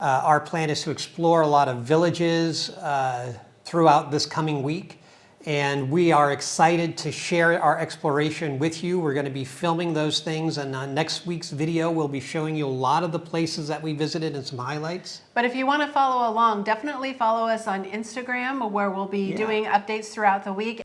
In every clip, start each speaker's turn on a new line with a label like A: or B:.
A: Our plan is to explore a lot of villages throughout this coming week, and we are excited to share our exploration with you. We're going to be filming those things, and on next week's video we'll be showing you a lot of the places that we visited and some highlights.
B: But if you want to follow along, definitely follow us on Instagram, where we'll be doing updates throughout the week.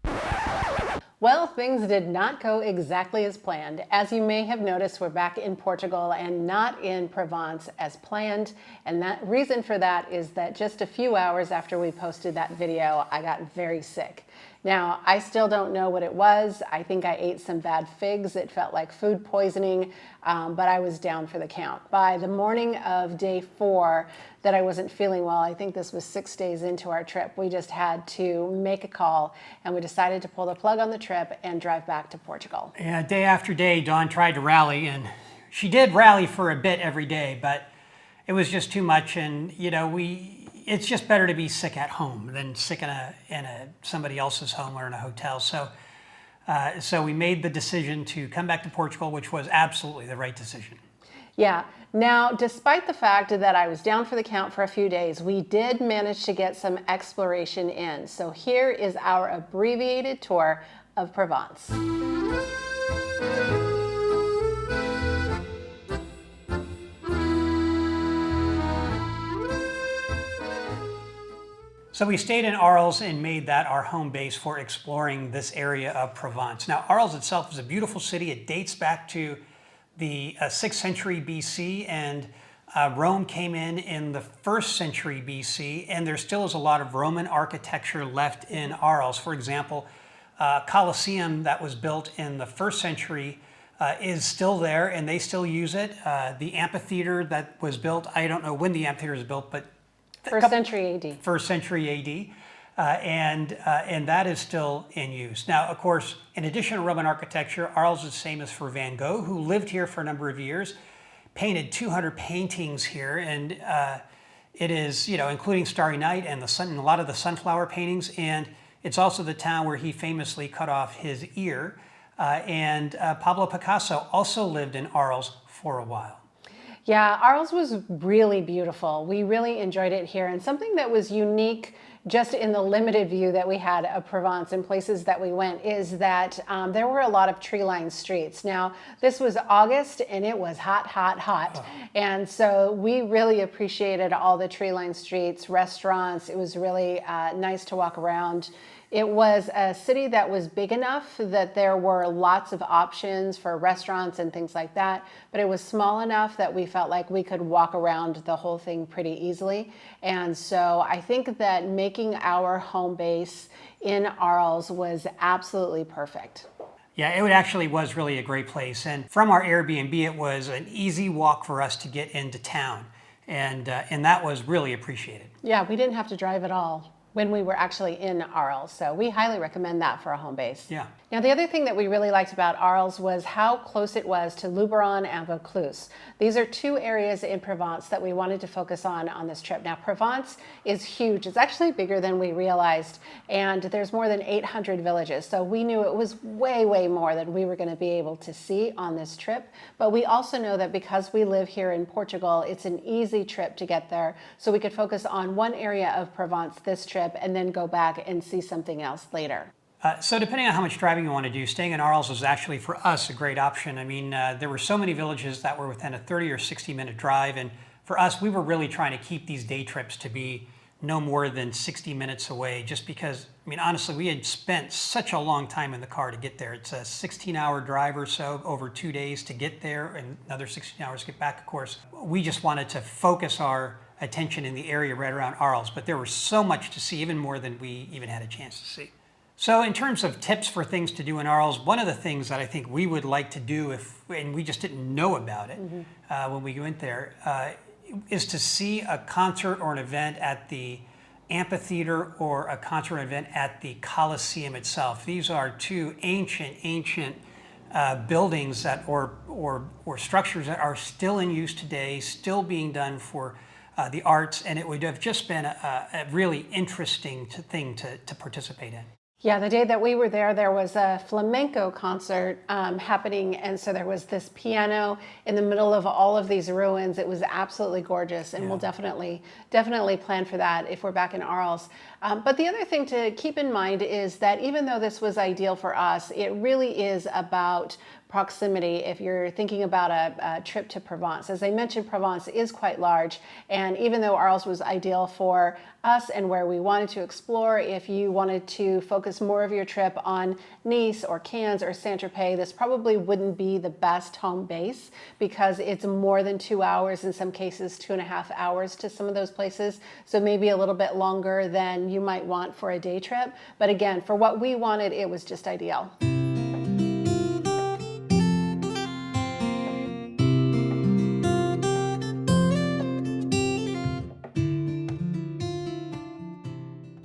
B: Well, things did not go exactly as planned. As you may have noticed, we're back in Portugal and not in Provence as planned. And that reason for that is that just a few hours after we posted that video, I got very sick. Now, I still don't know what it was. I think I ate some bad figs. It felt like food poisoning, but I was down for the count. By the morning of day 4 that I wasn't feeling well, I think this was 6 days into our trip, we just had to make a call and we decided to pull the plug on the trip and drive back to Portugal.
A: Yeah, day after day, Dawn tried to rally, and she did rally for a bit every day, but it was just too much. And you know, it's just better to be sick at home than sick in somebody else's home or in a hotel. So we made the decision to come back to Portugal, which was absolutely the right decision.
B: Yeah. Now, despite the fact that I was down for the count for a few days, we did manage to get some exploration in. So here is our abbreviated tour of Provence.
A: So we stayed in Arles and made that our home base for exploring this area of Provence. Now, Arles itself is a beautiful city. It dates back to the 6th century BC, and Rome came in the 1st century BC, and there still is a lot of Roman architecture left in Arles. For example, Colosseum that was built in the 1st century is still there, and they still use it. The amphitheater that was built, I don't know when the amphitheater was built, but
B: 1st century AD.
A: 1st century AD, and that is still in use. Now, of course, in addition to Roman architecture, Arles is famous for Van Gogh, who lived here for a number of years, painted 200 paintings here, and it is, you know, including Starry Night and the sun, and a lot of the sunflower paintings, and it's also the town where he famously cut off his ear. And Pablo Picasso also lived in Arles for a while.
B: Yeah, Arles was really beautiful. We really enjoyed it here, and something that was unique just in the limited view that we had of Provence and places that we went is that there were a lot of tree-lined streets. Now, this was August and it was hot, hot, hot. And so we really appreciated all the tree-lined streets, restaurants. It was really nice to walk around. It was a city that was big enough that there were lots of options for restaurants and things like that, but it was small enough that we felt like we could walk around the whole thing pretty easily. And so I think that making our home base in Arles was absolutely perfect.
A: Yeah, it actually was really a great place. And from our Airbnb, it was an easy walk for us to get into town. And that was really appreciated.
B: Yeah, we didn't have to drive at all when we were actually in Arles. So we highly recommend that for a home base.
A: Yeah.
B: Now, the other thing that we really liked about Arles was how close it was to Lourmarin and Vaucluse. These are 2 areas in Provence that we wanted to focus on this trip. Now, Provence is huge. It's actually bigger than we realized, and there's more than 800 villages. So we knew it was way, way more than we were going to be able to see on this trip. But we also know that because we live here in Portugal, it's an easy trip to get there. So we could focus on one area of Provence this trip and then go back and see something else later.
A: So depending on how much driving you want to do, staying in Arles was actually for us a great option. I mean, there were so many villages that were within a 30 or 60-minute drive, and for us, we were really trying to keep these day trips to be no more than 60 minutes away, just because, I mean, honestly, we had spent such a long time in the car to get there. It's a 16-hour drive or so over 2 days to get there, and another 16 hours to get back, of course. We just wanted to focus our attention in the area right around Arles, but there was so much to see, even more than we even had a chance to see. So in terms of tips for things to do in Arles, one of the things that I think we would like to do, and we just didn't know about it when we went there, is to see a concert or an event at the amphitheater or a concert or event at the Colosseum itself. These are 2 ancient buildings that or structures that are still in use today, still being done for the arts, and it would have just been a really interesting thing to participate in.
B: Yeah, the day that we were there, there was a flamenco concert happening, and so there was this piano in the middle of all of these ruins. It was absolutely gorgeous, and we'll definitely plan for that if we're back in Arles. But the other thing to keep in mind is that even though this was ideal for us, it really is about proximity if you're thinking about a trip to Provence. As I mentioned, Provence is quite large, and even though Arles was ideal for us and where we wanted to explore, if you wanted to focus more of your trip on Nice or Cannes or Saint-Tropez, this probably wouldn't be the best home base because it's more than 2 hours, in some cases 2.5 hours to some of those places. So maybe a little bit longer than you might want for a day trip. But again, for what we wanted, it was just ideal.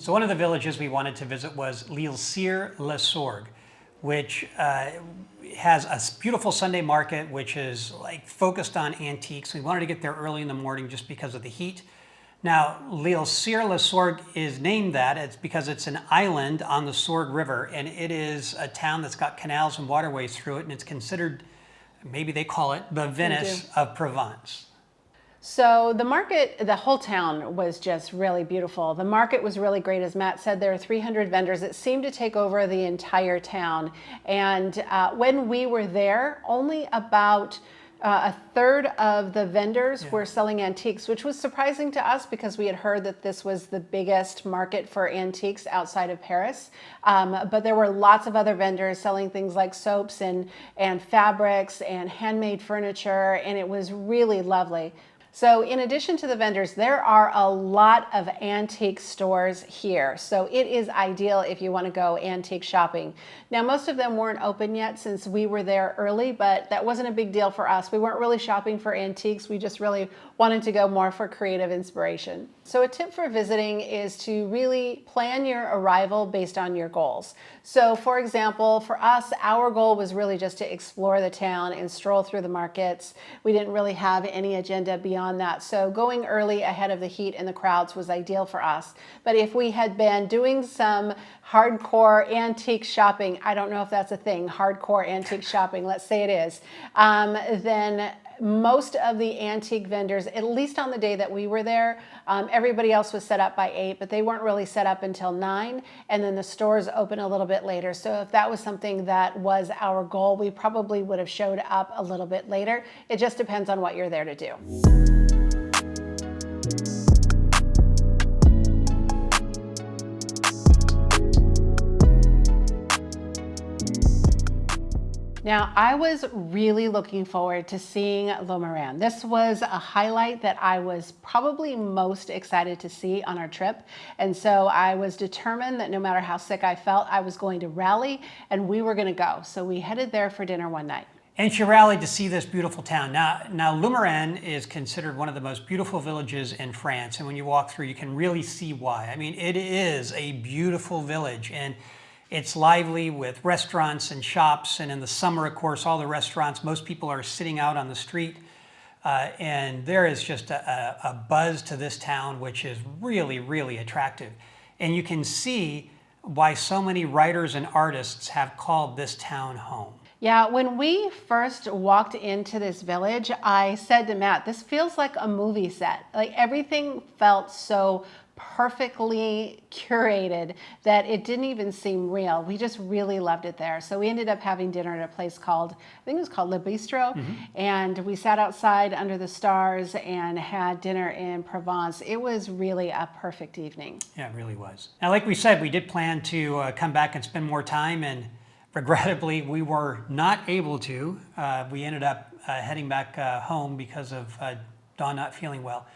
A: So one of the villages we wanted to visit was L'Île-sur-le-Sorgue, which has a beautiful Sunday market, which is like focused on antiques. We wanted to get there early in the morning just because of the heat. Now, L'Île-sur-le-Sorgue is named that. It's because it's an island on the Sorgue River, and it is a town that's got canals and waterways through it, and it's considered, maybe they call it, the Venice of Provence.
B: So the market, the whole town was just really beautiful. The market was really great. As Matt said, there are 300 vendors. It seemed to take over the entire town. And when we were there, only about a third of the vendors were selling antiques, which was surprising to us because we had heard that this was the biggest market for antiques outside of Paris. But there were lots of other vendors selling things like soaps and fabrics and handmade furniture, and it was really lovely. So in addition to the vendors, there are a lot of antique stores here. So it is ideal if you want to go antique shopping. Now, most of them weren't open yet since we were there early, but that wasn't a big deal for us. We weren't really shopping for antiques. We just really wanted to go more for creative inspiration. So a tip for visiting is to really plan your arrival based on your goals. So for example, for us, our goal was really just to explore the town and stroll through the markets. We didn't really have any agenda beyond that. So going early ahead of the heat and the crowds was ideal for us. But if we had been doing some hardcore antique shopping, I don't know if that's a thing, hardcore antique shopping, let's say it is, then most of the antique vendors, at least on the day that we were there, everybody else was set up by 8, but they weren't really set up until 9, and then the stores open a little bit later. So if that was something that was our goal, we probably would have showed up a little bit later. It just depends on what you're there to do. Now, I was really looking forward to seeing Lourmarin. This was a highlight that I was probably most excited to see on our trip. And so I was determined that no matter how sick I felt, I was going to rally and we were going to go. So we headed there for dinner one night.
A: And she rallied to see this beautiful town. Now Lourmarin is considered one of the most beautiful villages in France. And when you walk through, you can really see why. I mean, it is a beautiful village, and it's lively with restaurants and shops, and in the summer, of course, all the restaurants, most people are sitting out on the street, and there is just a buzz to this town, which is really, really attractive. And you can see why so many writers and artists have called this town home.
B: Yeah, when we first walked into this village, I said to Matt, this feels like a movie set. Like everything felt so perfectly curated that it didn't even seem real. We just really loved it there. So we ended up having dinner at a place called, I think it was called Le Bistro, and we sat outside under the stars and had dinner in Provence. It was really a perfect evening.
A: Yeah, it really was. Now, like we said, we did plan to come back and spend more time, and regrettably, we were not able to. We ended up heading back home because of Dawn not feeling well.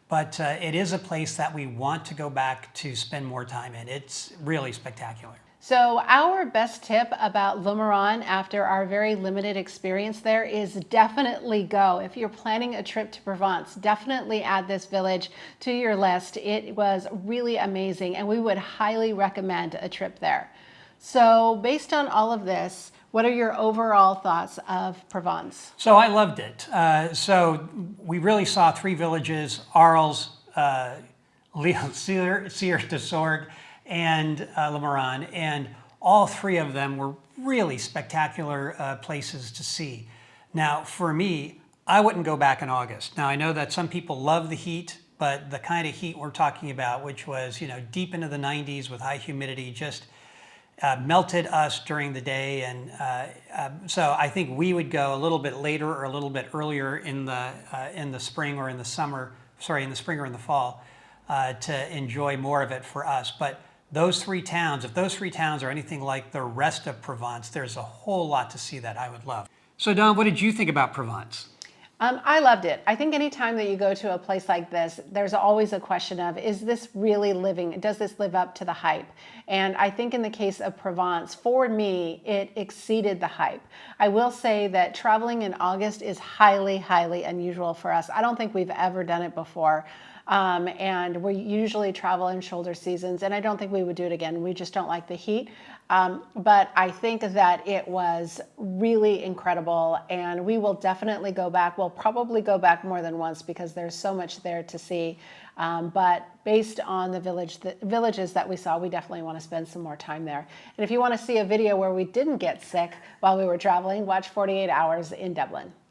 A: But it is a place that we want to go back to spend more time in. It's really spectacular.
B: So our best tip about Lourmarin after our very limited experience there is definitely go. If you're planning a trip to Provence, definitely add this village to your list. It was really amazing, and we would highly recommend a trip there. So based on all of this, what are your overall thoughts of Provence?
A: So I loved it. So we really saw 3 villages: Arles, L'Île-sur-le-Sorgue, and Lourmarin, and all three of them were really spectacular places to see. Now, for me, I wouldn't go back in August. Now, I know that some people love the heat, but the kind of heat we're talking about, which was, deep into the 90s with high humidity, just melted us during the day. And so I think we would go a little bit later or a little bit earlier in the spring or in the summer, sorry, in the spring or in the fall, to enjoy more of it for us. But those three towns, if those three towns are anything like the rest of Provence, there's a whole lot to see that I would love. So Don, what did you think about Provence?
B: I loved it. I think anytime that you go to a place like this, there's always a question of, is this really living? Does this live up to the hype? And I think in the case of Provence, for me, it exceeded the hype. I will say that traveling in August is highly, highly unusual for us. I don't think we've ever done it before. And we usually travel in shoulder seasons, and I don't think we would do it again. We just don't like the heat. But I think that it was really incredible, and we will definitely go back. We'll probably go back more than once because there's so much there to see. But based on the villages that we saw, we definitely want to spend some more time there. And if you want to see a video where we didn't get sick while we were traveling, watch 48 Hours in Dublin.